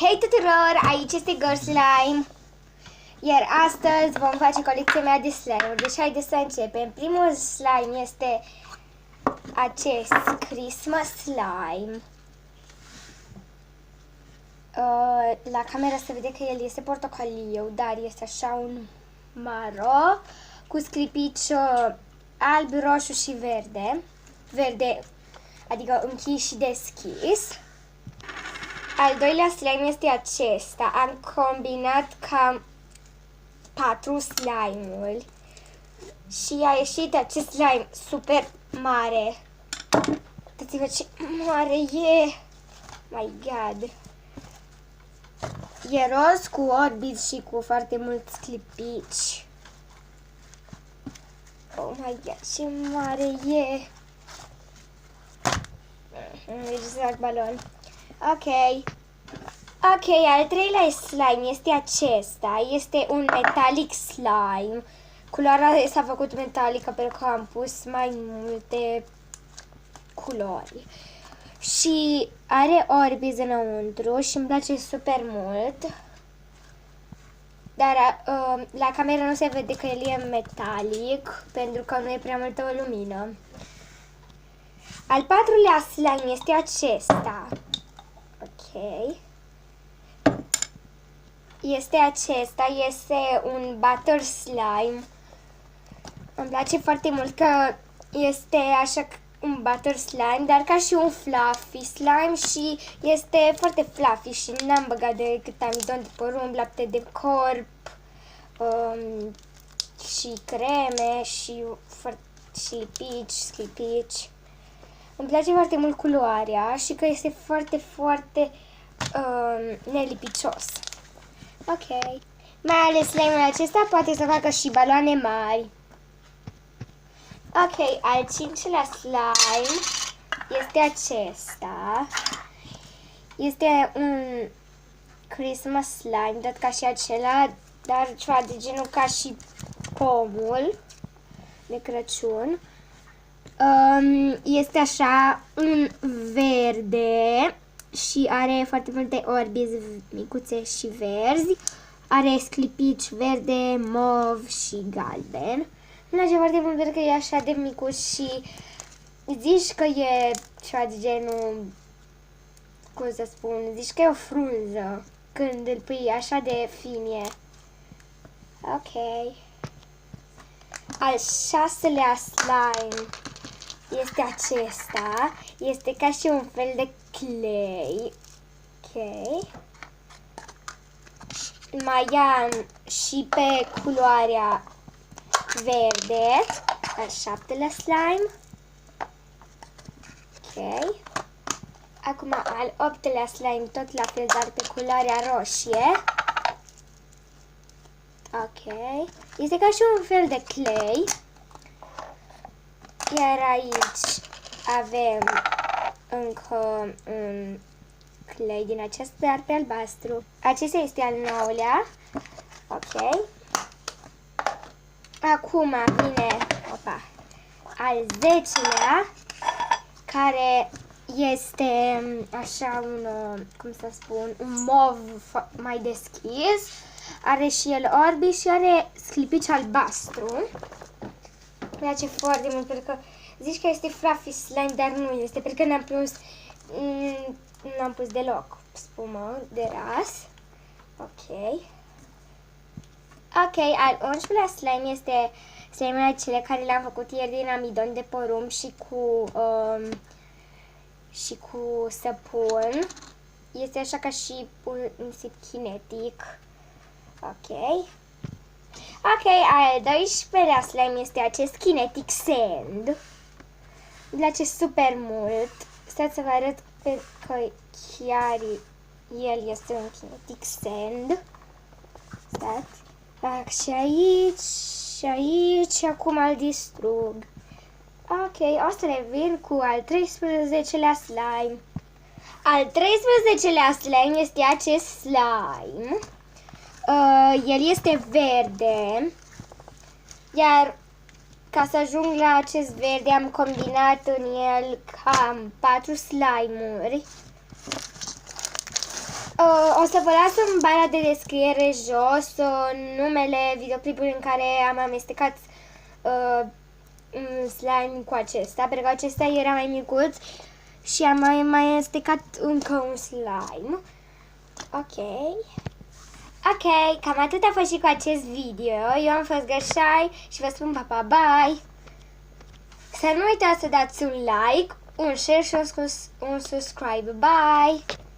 Hei tuturor, aici este Girl Slime. Iar astăzi vom face colecția mea de slime-uri. Deci haideți să începem. Primul slime este acest Christmas slime. La camera se vede că el este portocaliu, dar este așa un maro cu sclipici alb, roșu și verde. Verde, adică închis și deschis. Al doilea slime este acesta. Am combinat cam 4 slime-uri și a ieșit acest slime super mare. Uitați-vă ce mare e! My God! E roz cu orbiți și cu foarte mulți clipici. Oh my God, ce mare e! Exact balon. Ok, al treilea slime este acesta. Este un metallic slime. Culoarea s-a făcut metalică pentru că am pus mai multe culori. Și are orbizi înăuntru și îmi place super mult. Dar la cameră nu se vede că el e metalic pentru că nu e prea multă lumină. Al patrulea slime este acesta. Ok. Este acesta, este un butter slime. Îmi place foarte mult că este așa un butter slime, dar ca și un fluffy slime și este foarte fluffy și n-am băgat decât amidon de porumb, lapte de corp și creme și sclipici. Îmi place foarte mult culoarea și că este foarte nelipicios. Ok. Mai ales slime-ul acesta poate să facă și baloane mari. Ok, al cincilea slime este acesta. Este un Christmas slime, dat ca și acela, dar ceva de genul ca și pomul de Crăciun. Este așa un verde și are foarte multe orbizi micuțe și verzi. Are sclipici verde, mov și galben. Îmi place foarte mult pentru că e așa de micuț și zici că e ceva de genul, cum să spun, zici că e o frunză când îl pui așa de fin e. Ok. Al șaselea slime este acesta. Este ca și un fel de clay. Ok. Mai am și pe culoarea verde. Al șaptelea slime. Ok. Acum al optelea slime tot la fel, dar pe culoarea roșie. Ok. Este ca și un fel de clay. Iar aici avem încă un clay din acest, dar pe albastru. Acesta este al 9-lea. Ok. Acum vine al 10-lea, care este așa un, cum să spun, un mov mai deschis. Are și el orbi și are sclipici albastru. Îmi place foarte mult pentru că zici că este fluffy slime, dar nu este, pentru că n-am pus deloc spumă de ras. Ok. Ok, al 11-lea slime este slime-ul acele care le-am făcut ieri din amidon de porumb și cu săpun. Este așa ca și un nisip kinetic. Ok. Ok, al 12-lea slime este acest kinetic sand. Îmi place super mult. Stați să vă arăt că chiar el este un kinetic sand. Stați. Fac și aici, și aici, și acum îl distrug. Ok, o să revin cu al 13-lea slime. Al 13-lea slime este acest slime. El este verde, iar ca să ajung la acest verde am combinat în el cam 4 slime-uri. O să vă las în bara de descriere jos numele videoclipului în care am amestecat slime cu acesta, pentru că acesta era mai micuț și am mai amestecat încă un slime. Ok, cam atât a fost și cu acest video. Eu am fost Gășai și vă spun pa, pa, bye! Să nu uitați să dați un like, un share și un subscribe. Bye!